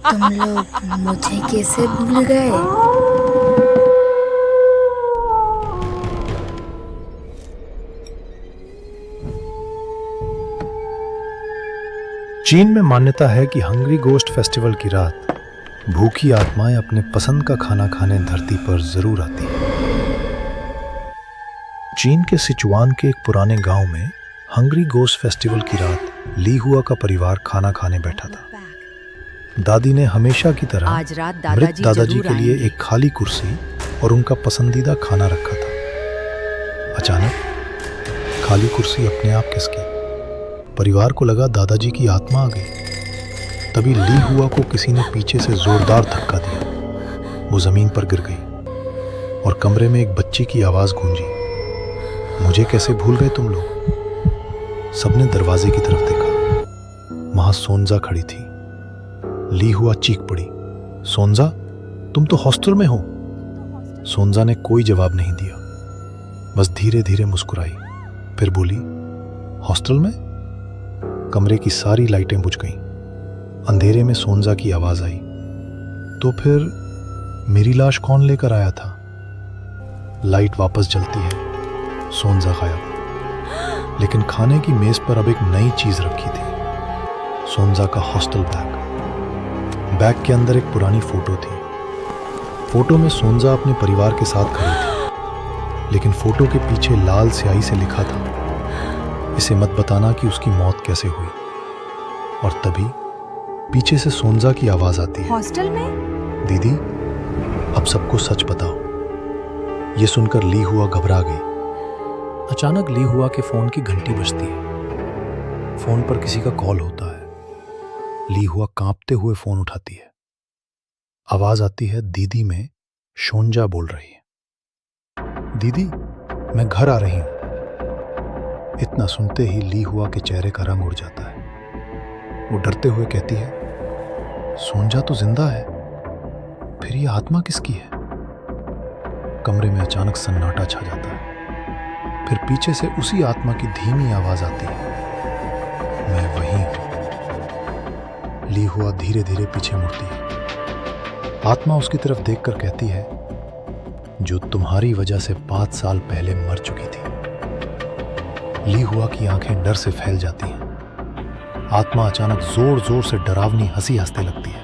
तुम लोग मुझे कैसे भूल गए? चीन में मान्यता है कि हंग्री गोस्ट फेस्टिवल की रात भूखी आत्माएं अपने पसंद का खाना खाने धरती पर जरूर आती हैं। चीन के सिचुआन के एक पुराने गांव में हंग्री गोस्ट फेस्टिवल की रात ली हुआ का परिवार खाना खाने बैठा था। दादी ने हमेशा की तरह आज रात मृत दादाजी के लिए आएंगे। एक खाली कुर्सी और उनका पसंदीदा खाना रखा था। अचानक खाली कुर्सी अपने आप खिसकी। परिवार को लगा दादाजी की आत्मा आ गई। तभी ली हुआ को किसी ने पीछे से जोरदार धक्का दिया। वो जमीन पर गिर गई और कमरे में एक बच्ची की आवाज गूंजी, मुझे कैसे भूल गए तुम लोग। सबने दरवाजे की तरफ देखा। वहां सोनजा खड़ी थी। ली हुआ चीख पड़ी, सोनजा तुम तो हॉस्टल में हो। सोनजा ने कोई जवाब नहीं दिया, बस धीरे धीरे मुस्कुराई। फिर बोली, हॉस्टल में? कमरे की सारी लाइटें बुझ गईं। अंधेरे में सोनजा की आवाज आई, तो फिर मेरी लाश कौन लेकर आया था? लाइट वापस जलती है। सोनजा गायब। लेकिन खाने की मेज पर अब एक नई चीज रखी थी, सोनजा का हॉस्टल बैग। बैग के अंदर एक पुरानी फोटो थी। फोटो में सोनजा अपने परिवार के साथ खड़ी थी, लेकिन फोटो के पीछे लाल स्याही से लिखा था, इसे मत बताना कि उसकी मौत कैसे हुई। और तभी पीछे से सोनजा की आवाज आती है, हॉस्टल में? दीदी अब सबको सच बताओ। ये सुनकर ली हुआ घबरा गई। अचानक ली हुआ के फोन की घंटी बजती है। फोन पर किसी का कॉल होता है। ली हुआ कांपते हुए फोन उठाती है। आवाज आती है दीदी में। सोनजा बोल रही है, दीदी मैं घर आ रही हूं। इतना सुनते ही ली हुआ के चेहरे का रंग उड़ जाता है। वो डरते हुए कहती है, सोनजा तो जिंदा है, फिर ये आत्मा किसकी है? कमरे में अचानक सन्नाटा छा जाता है। फिर पीछे से उसी आत्मा की धीमी आवाज आती है, मैं वही हूं। ली हुआ धीरे धीरे पीछे मुड़ती है। आत्मा उसकी तरफ देखकर कहती है, जो तुम्हारी वजह से 5 साल पहले मर चुकी थी। ली हुआ की आंखें डर से फैल जाती हैं। आत्मा अचानक जोर जोर से डरावनी हंसी हंसने लगती है।